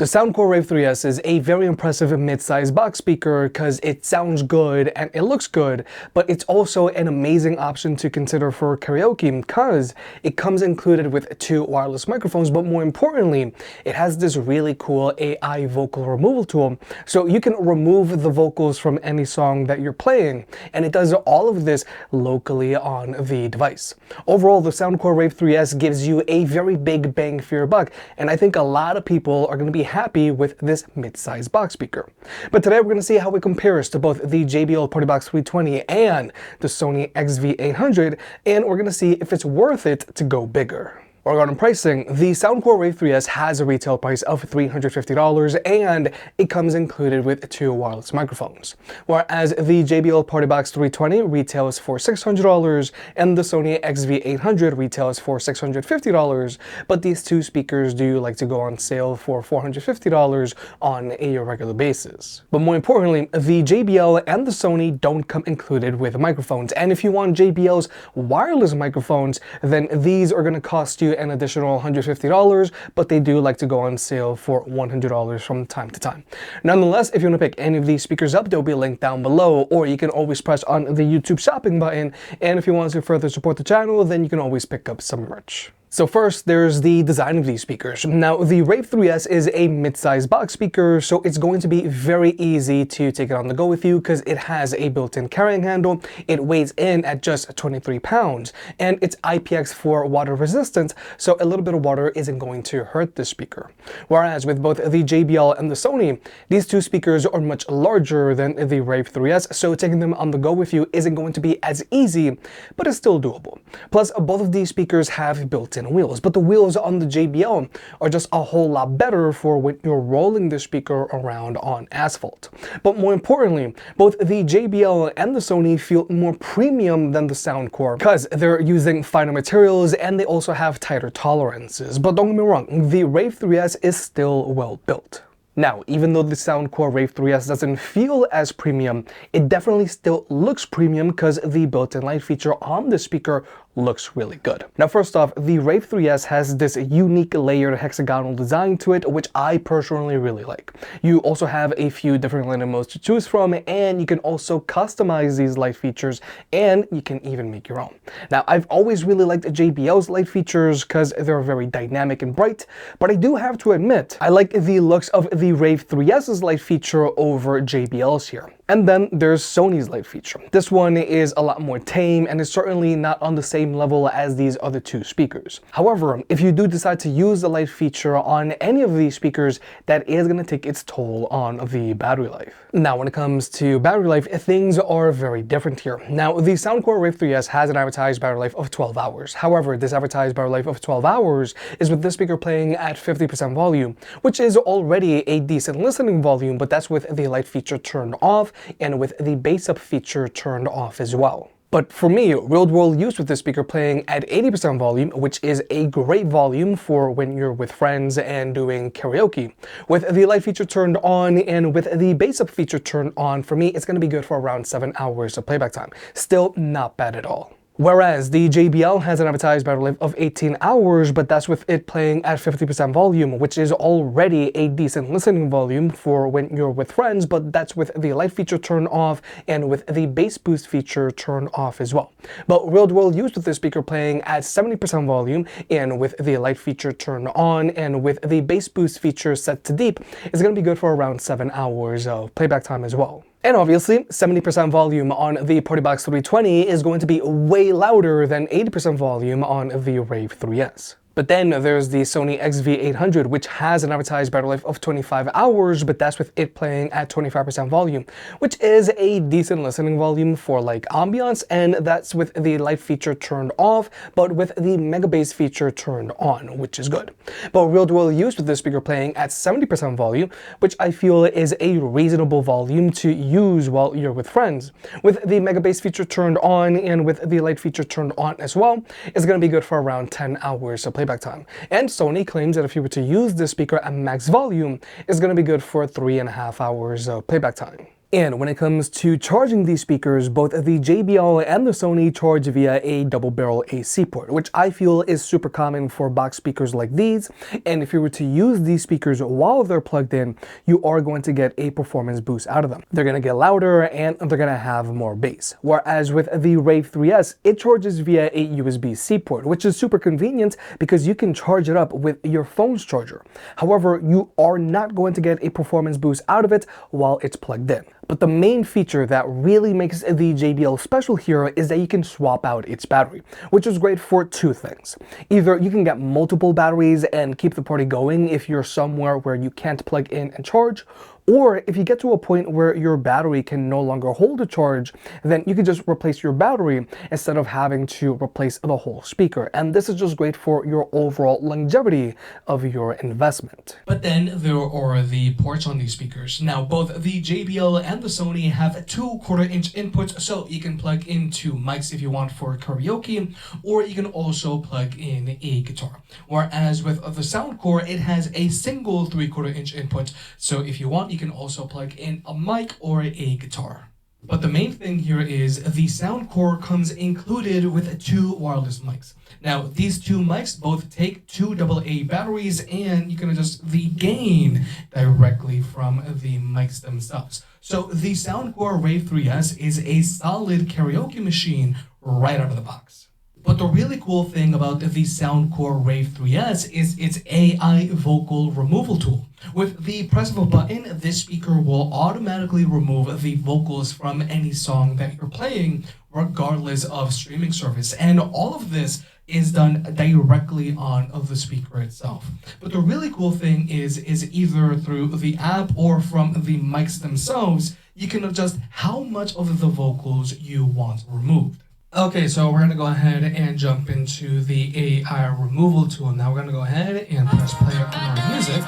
The Soundcore Rave 3S is a very impressive mid-size box speaker because it sounds good and it looks good, but it's also an amazing option to consider for karaoke because it comes included with two wireless microphones, but more importantly, it has this really cool AI vocal removal tool, so you can remove the vocals from any song that you're playing, and it does all of this locally on the device. Overall, the Soundcore Rave 3S gives you a very big bang for your buck, and I think a lot of people are going to be happy with this mid-size box speaker. But today we're going to see how it compares to both the JBL Partybox 320 and the Sony XV800, and we're going to see if it's worth it to go bigger. Regarding pricing, the Soundcore Rave 3S has a retail price of $350 and it comes included with two wireless microphones, whereas the JBL Partybox 320 retails for $600 and the Sony XV800 retails for $650, but these two speakers do like to go on sale for $450 on a regular basis. But more importantly, the JBL and the Sony don't come included with microphones, and if you want JBL's wireless microphones, then these are going to cost you an additional $150, but they do like to go on sale for $100 from time to time. Nonetheless, if you want to pick any of these speakers up, they'll be linked down below, or you can always press on the YouTube shopping button, and if you want to further support the channel, then you can always pick up some merch. So first, there's the design of these speakers. Now, the Rave 3S is a mid-size box speaker, so it's going to be very easy to take it on the go with you because it has a built-in carrying handle, it weighs in at just 23 pounds, and it's IPX4 water resistant, so a little bit of water isn't going to hurt the speaker. Whereas with both the JBL and the Sony, these two speakers are much larger than the Rave 3S, so taking them on the go with you isn't going to be as easy, but it's still doable. Plus, both of these speakers have built-in wheels, but the wheels on the JBL are just a whole lot better for when you're rolling the speaker around on asphalt. But more importantly, both the JBL and the Sony feel more premium than the Soundcore because they're using finer materials and they also have tighter tolerances. But don't get me wrong, the Rave 3S is still well built. Now, even though the Soundcore Rave 3S doesn't feel as premium, it definitely still looks premium because the built-in light feature on the speaker looks really good. Now, first off, the Rave 3S has this unique layered hexagonal design to it, which I personally really like. You also have a few different lighting modes to choose from, and you can also customize these light features, and you can even make your own. Now, I've always really liked JBL's light features because they're very dynamic and bright, but I do have to admit, I like the looks of the Rave 3S's light feature over JBL's here. And then there's Sony's light feature. This one is a lot more tame and is certainly not on the same level as these other two speakers. However, if you do decide to use the light feature on any of these speakers, that is going to take its toll on the battery life. Now, when it comes to battery life, things are very different here. Now, the Soundcore Rave 3S has an advertised battery life of 12 hours. However, this advertised battery life of 12 hours is with this speaker playing at 50% volume, which is already a decent listening volume, but that's with the light feature turned off and with the bass up feature turned off as well. But for me, real-world use with this speaker playing at 80% volume, which is a great volume for when you're with friends and doing karaoke. With the light feature turned on and with the bass up feature turned on, for me, it's going to be good for around 7 hours of playback time. Still not bad at all. Whereas the JBL has an advertised battery life of 18 hours, but that's with it playing at 50% volume, which is already a decent listening volume for when you're with friends, but that's with the light feature turned off and with the bass boost feature turned off as well. But real-world use with this speaker playing at 70% volume and with the light feature turned on and with the bass boost feature set to deep is going to be good for around 7 hours of playback time as well. And obviously, 70% volume on the Partybox 320 is going to be way louder than 80% volume on the Rave 3S. But then there's the Sony XV800, which has an advertised battery life of 25 hours, but that's with it playing at 25% volume, which is a decent listening volume for like ambiance, and that's with the light feature turned off, but with the mega bass feature turned on, which is good. But real-world use with this speaker playing at 70% volume, which I feel is a reasonable volume to use while you're with friends. With the mega bass feature turned on and with the light feature turned on as well, it's going to be good for around 10 hours of playback time. And Sony claims that if you were to use this speaker at max volume, it's going to be good for 3.5 hours of playback time. And when it comes to charging these speakers, both the JBL and the Sony charge via a double barrel AC port, which I feel is super common for box speakers like these. And if you were to use these speakers while they're plugged in, you are going to get a performance boost out of them. They're going to get louder and they're going to have more bass. Whereas with the Rave 3S, it charges via a USB-C port, which is super convenient because you can charge it up with your phone's charger. However, you are not going to get a performance boost out of it while it's plugged in. But the main feature that really makes the JBL special here is that you can swap out its battery, which is great for two things. Either you can get multiple batteries and keep the party going if you're somewhere where you can't plug in and charge, or if you get to a point where your battery can no longer hold a charge, then you can just replace your battery instead of having to replace the whole speaker. And this is just great for your overall longevity of your investment. But then there are the ports on these speakers. Now, both the JBL and the Sony have 2 1/4-inch inputs, so you can plug into mics if you want for karaoke, or you can also plug in a guitar. Whereas with the Soundcore, it has a single 3/4-inch input, so if you want, you can also plug in a mic or a guitar. But the main thing here is the Soundcore comes included with 2 wireless mics. Now, these 2 mics both take 2 AA batteries, and you can adjust the gain directly from the mics themselves. So the Soundcore Rave 3S is a solid karaoke machine right out of the box. But the really cool thing about the Soundcore Rave 3S is its AI vocal removal tool. With the press of a button, this speaker will automatically remove the vocals from any song that you're playing, regardless of streaming service. And all of this is done directly on the speaker itself. But the really cool thing is either through the app or from the mics themselves, you can adjust how much of the vocals you want removed. Okay, so we're gonna go ahead and jump into the AI removal tool. Now we're gonna go ahead and press play on our music.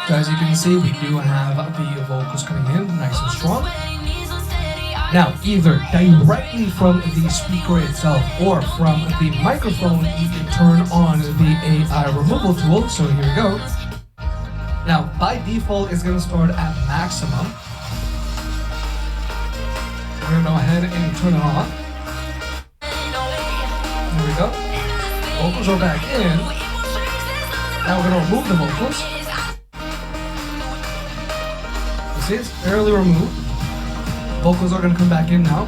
So as you can see, we do have the vocals coming in nice and strong. Now, either directly from the speaker itself or from the microphone, you can turn on the AI removal tool. So here we go. Now, by default, it's gonna start at maximum. We're gonna go ahead and turn it on. There we go. Vocals are back in. Now we're going to remove the vocals. You see, it's barely removed. Vocals are going to come back in now.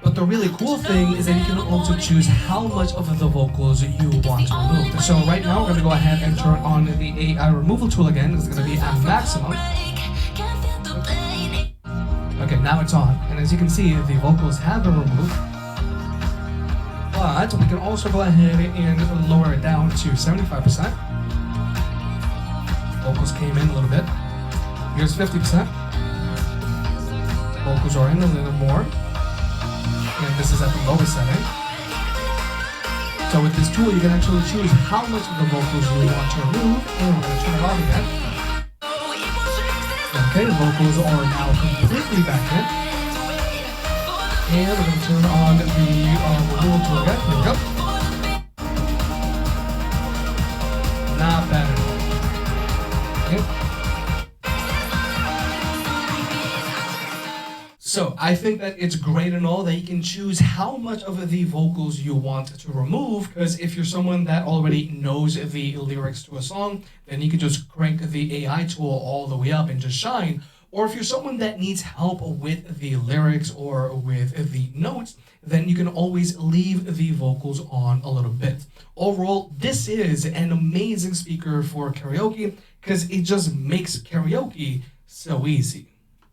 But the really cool thing is that you can also choose how much of the vocals you want to remove. So right now we're going to go ahead and turn on the AI removal tool again. It's going to be at maximum. Okay, now it's on, and as you can see, the vocals have been removed. But we can also go ahead and lower it down to 75%. Vocals came in a little bit. Here's 50%. Vocals are in a little more. And this is at the lowest setting. So with this tool, you can actually choose how much of the vocals you want to remove, and we're going to turn it on again. Okay, the vocals are now completely back in. And we're going to turn on the removal tool again. Here we go. Not bad at all. Okay. So I think that it's great and all that you can choose how much of the vocals you want to remove, because if you're someone that already knows the lyrics to a song, then you can just crank the AI tool all the way up and just shine. Or if you're someone that needs help with the lyrics or with the notes, then you can always leave the vocals on a little bit. Overall, this is an amazing speaker for karaoke because it just makes karaoke so easy.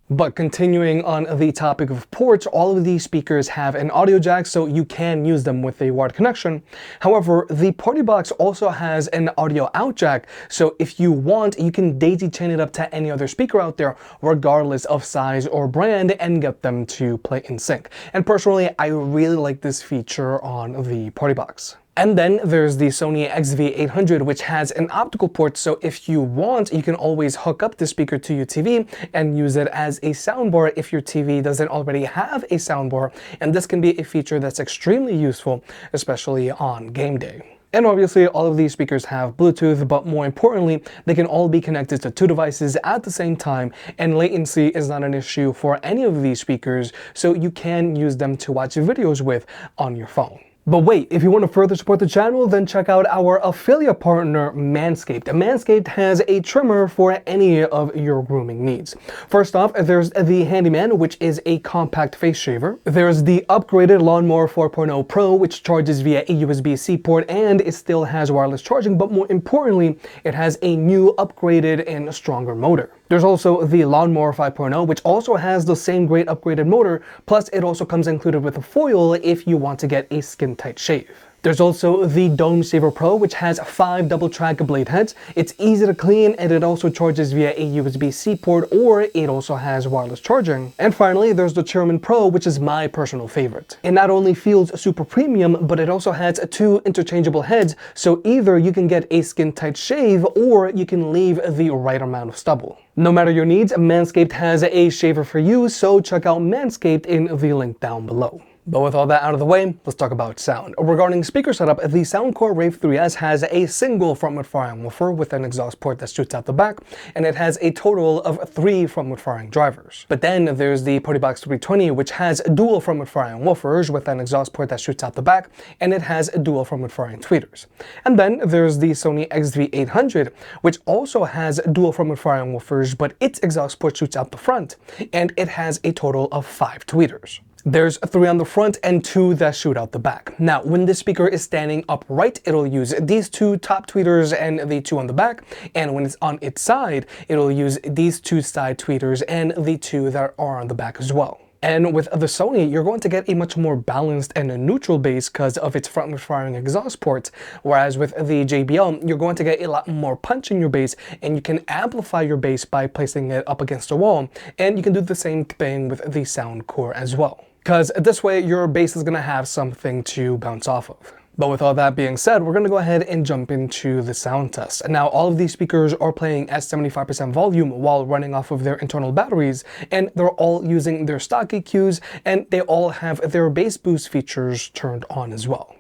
But continuing on the topic of ports, all of these speakers have an audio jack, so you can use them with a wired connection. However, the Partybox also has an audio out jack, so if you want, you can daisy chain it up to any other speaker out there, regardless of size or brand, and get them to play in sync. And personally, I really like this feature on the Partybox. And then there's the Sony XV800, which has an optical port, so if you want, you can always hook up the speaker to your TV and use it as a soundbar if your TV doesn't already have a soundbar, and this can be a feature that's extremely useful, especially on game day. And obviously all of these speakers have Bluetooth, but more importantly, they can all be connected to two devices at the same time, and latency is not an issue for any of these speakers, so you can use them to watch videos with on your phone. But wait, if you want to further support the channel, then check out our affiliate partner, Manscaped. Manscaped has a trimmer for any of your grooming needs. First off, there's the Handyman, which is a compact face shaver. There's the upgraded Lawnmower 4.0 Pro, which charges via a USB-C port and it still has wireless charging, but more importantly, it has a new upgraded and stronger motor. There's also the Lawnmower 5.0, which also has the same great upgraded motor, plus it also comes included with a foil if you want to get a skin-tight shave. There's also the Dome Saver Pro, which has 5 double-track blade heads. It's easy to clean and it also charges via a USB-C port, or it also has wireless charging. And finally, there's the Chairman Pro, which is my personal favorite. It not only feels super premium, but it also has 2 interchangeable heads, so either you can get a skin-tight shave or you can leave the right amount of stubble. No matter your needs, Manscaped has a shaver for you, so check out Manscaped in the link down below. But with all that out of the way, let's talk about sound. Regarding speaker setup, the Soundcore Rave 3S has a single front-mount firing woofer with an exhaust port that shoots out the back, and it has a total of 3 front-mount firing drivers. But then there's the Partybox 320, which has dual front-mount firing woofers with an exhaust port that shoots out the back, and it has dual front-mount firing tweeters. And then there's the Sony XV800, which also has dual front-mount firing woofers, but its exhaust port shoots out the front, and it has a total of 5 tweeters. There's 3 on the front and 2 that shoot out the back. Now, when this speaker is standing upright, it'll use these 2 top tweeters and the 2 on the back, and when it's on its side, it'll use these 2 side tweeters and the 2 that are on the back as well. And with the Sony, you're going to get a much more balanced and a neutral bass because of its front-mount firing exhaust port, whereas with the JBL, you're going to get a lot more punch in your bass, and you can amplify your bass by placing it up against a wall, and you can do the same thing with the Soundcore as well, because this way your bass is going to have something to bounce off of. But with all that being said, we're going to go ahead and jump into the sound test. Now, all of these speakers are playing at 75% volume while running off of their internal batteries, and they're all using their stock EQs, and they all have their bass boost features turned on as well.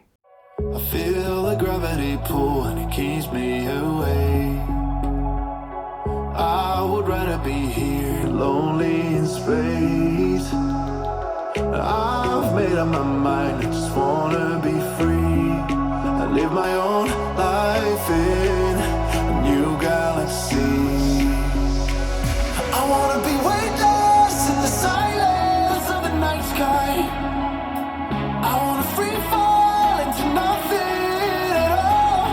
I feel the gravity pull and it keeps me away. I would rather be here, lonely in space. I've made up my mind, I just wanna be free. I live my own life in a new galaxy. I wanna be weightless in the silence of the night sky. I wanna free fall into nothing at all.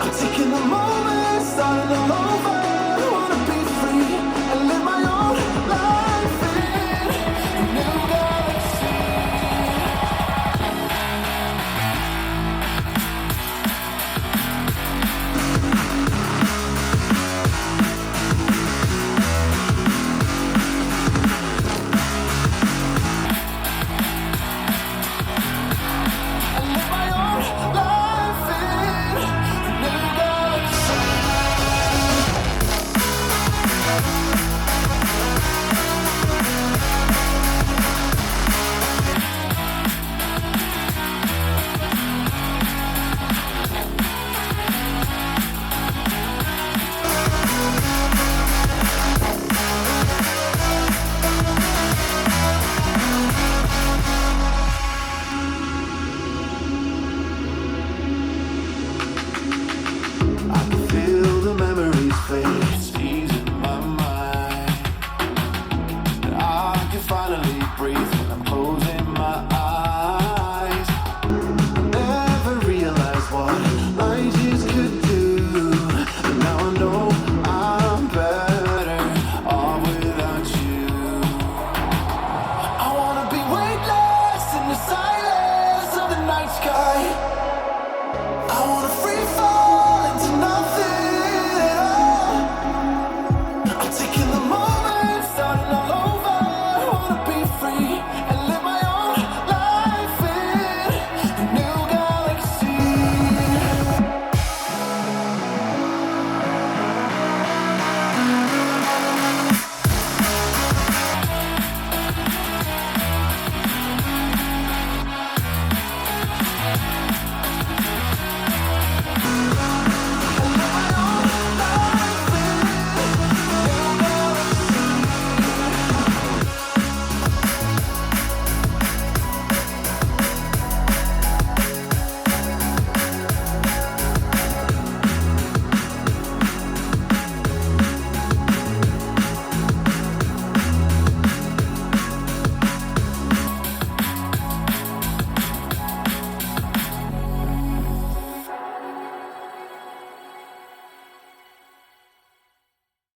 I'm taking the moment, starting all over. I wanna be free and live my own life in a new galaxy.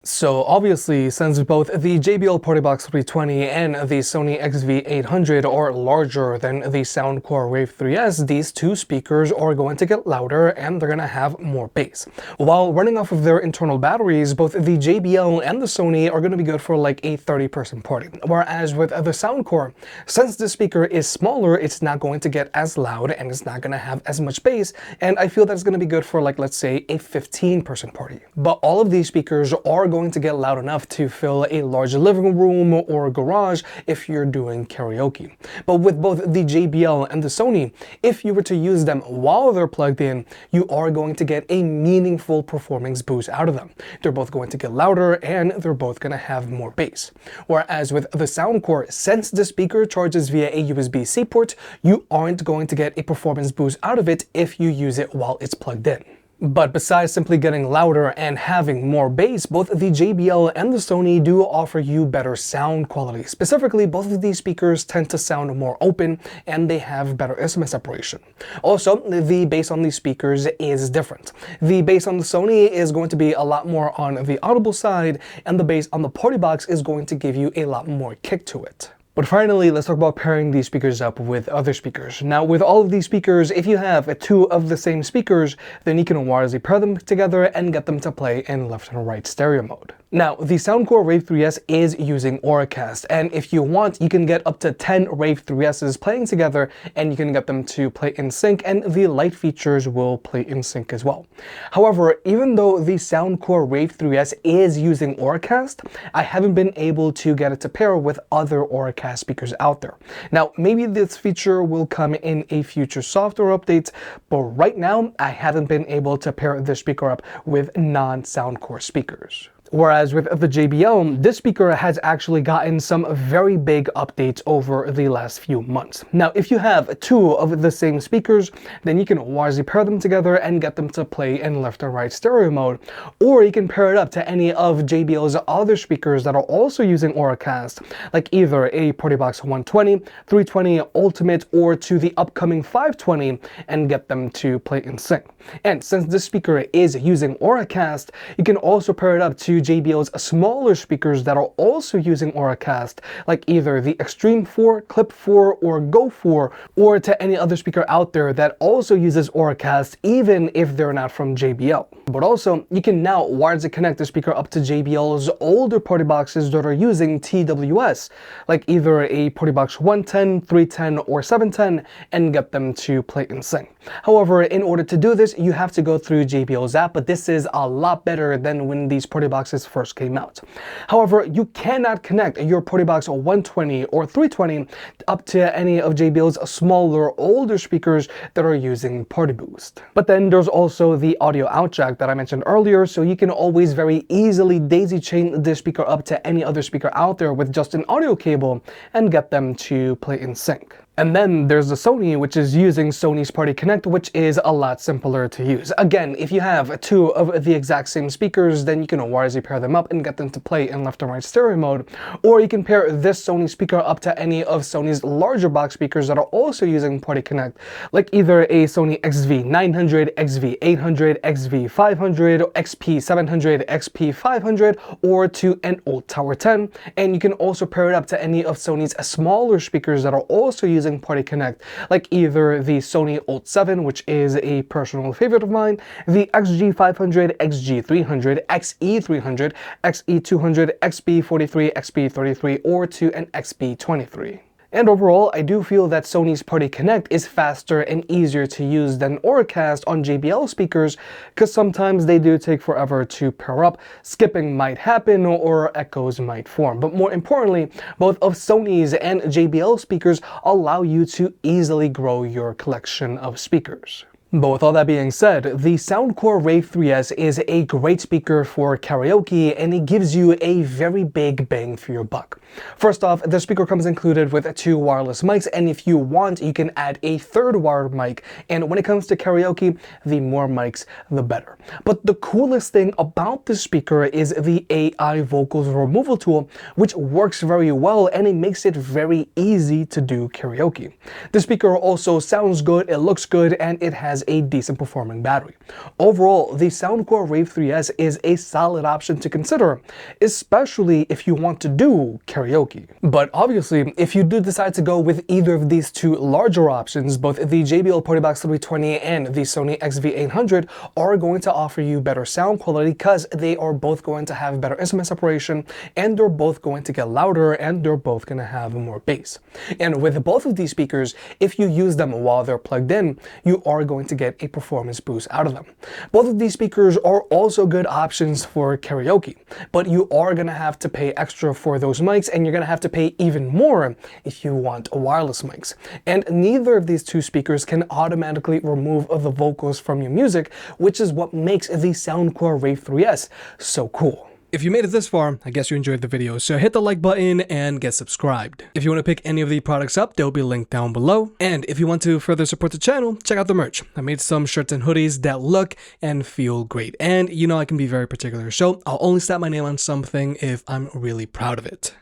So obviously, since both the JBL Partybox 320 and the Sony XV800 are larger than the Soundcore Rave 3S, these two speakers are going to get louder and they're going to have more bass. While running off of their internal batteries, both the JBL and the Sony are going to be good for like a 30-person party. Whereas with the Soundcore, since the speaker is smaller, it's not going to get as loud and it's not going to have as much bass, and I feel that's going to be good for, like, let's say a 15-person party. But all of these speakers are going to get loud enough to fill a large living room or garage if you're doing karaoke. But with both the JBL and the Sony, if you were to use them while they're plugged in, you are going to get a meaningful performance boost out of them. They're both going to get louder and they're both going to have more bass. Whereas with the Soundcore, since the speaker charges via a USB-C port, you aren't going to get a performance boost out of it if you use it while it's plugged in. But besides simply getting louder and having more bass, both the JBL and the Sony do offer you better sound quality. Specifically, both of these speakers tend to sound more open and they have better instrument separation. Also, the bass on these speakers is different. The bass on the Sony is going to be a lot more on the audible side, and the bass on the Partybox is going to give you a lot more kick to it. But finally, let's talk about pairing these speakers up with other speakers. Now, with all of these speakers, if you have two of the same speakers, then you can wirelessly pair them together and get them to play in left and right stereo mode. Now, the Soundcore Rave 3S is using Auracast, and if you want, you can get up to 10 Rave 3Ss playing together, and you can get them to play in sync, and the light features will play in sync as well. However, even though the Soundcore Rave 3S is using Auracast, I haven't been able to get it to pair with other Auracast speakers out there. Now, maybe this feature will come in a future software update, but right now, I haven't been able to pair this speaker up with non-Soundcore speakers. Whereas with the JBL, this speaker has actually gotten some very big updates over the last few months. Now, if you have two of the same speakers, then you can wirelessly pair them together and get them to play in left and right stereo mode. Or you can pair it up to any of JBL's other speakers that are also using Auracast, like either a Partybox 120, 320 Ultimate, or to the upcoming 520, and get them to play in sync. And since this speaker is using Auracast, you can also pair it up to JBL's smaller speakers that are also using Auracast, like either the Extreme 4, Clip 4, or Go 4, or to any other speaker out there that also uses Auracast, even if they're not from JBL. But also, you can now wirelessly connect the speaker up to JBL's older party boxes that are using TWS, like either a Partybox 110, 310, or 710, and get them to play in sync. However, in order to do this, you have to go through JBL's app, but this is a lot better than when these party boxes first came out. However, you cannot connect your Partybox 120 or 320 up to any of JBL's smaller, older speakers that are using Party Boost. But then there's also the audio out jack that I mentioned earlier, so you can always very easily daisy chain this speaker up to any other speaker out there with just an audio cable and get them to play in sync. And then there's the Sony, which is using Sony's Party Connect, which is a lot simpler to use. Again, if you have two of the exact same speakers, then you can wirelessly pair them up and get them to play in left and right stereo mode. Or you can pair this Sony speaker up to any of Sony's larger box speakers that are also using Party Connect, like either a Sony XV900, XV800, XV500, XP700, XP500, or to an old Tower 10. And you can also pair it up to any of Sony's smaller speakers that are also using Party Connect, like either the Sony Alt7, which is a personal favorite of mine, the XG500, XG300, XE300, XE200, XB43, XB33, or to an XB23. And overall, I do feel that Sony's Party Connect is faster and easier to use than Auracast on JBL speakers, because sometimes they do take forever to pair up, skipping might happen, or echoes might form. But more importantly, both of Sony's and JBL speakers allow you to easily grow your collection of speakers. But with all that being said, the Soundcore Rave 3S is a great speaker for karaoke, and it gives you a very big bang for your buck. First off, the speaker comes included with two wireless mics, and if you want, you can add a third wired mic, and when it comes to karaoke, the more mics, the better. But the coolest thing about this speaker is the AI vocals removal tool, which works very well, and it makes it very easy to do karaoke. The speaker also sounds good, it looks good, and it has has a decent performing battery. Overall, the Soundcore Rave 3S is a solid option to consider, especially if you want to do karaoke. But obviously, if you do decide to go with either of these two larger options, both the JBL Partybox 320 and the Sony XV800 are going to offer you better sound quality because they are both going to have better instrument separation, and they're both going to get louder, and they're both going to have more bass. And with both of these speakers, if you use them while they're plugged in, you are going to get a performance boost out of them. Both of these speakers are also good options for karaoke, but you are going to have to pay extra for those mics, and you're going to have to pay even more if you want wireless mics. And neither of these two speakers can automatically remove the vocals from your music, which is what makes the Soundcore Rave 3S so cool. If you made it this far, I guess you enjoyed the video, so hit the like button and get subscribed. If you want to pick any of the products up, they'll be linked down below. And if you want to further support the channel, check out the merch. I made some shirts and hoodies that look and feel great. And you know I can be very particular, so I'll only slap my name on something if I'm really proud of it.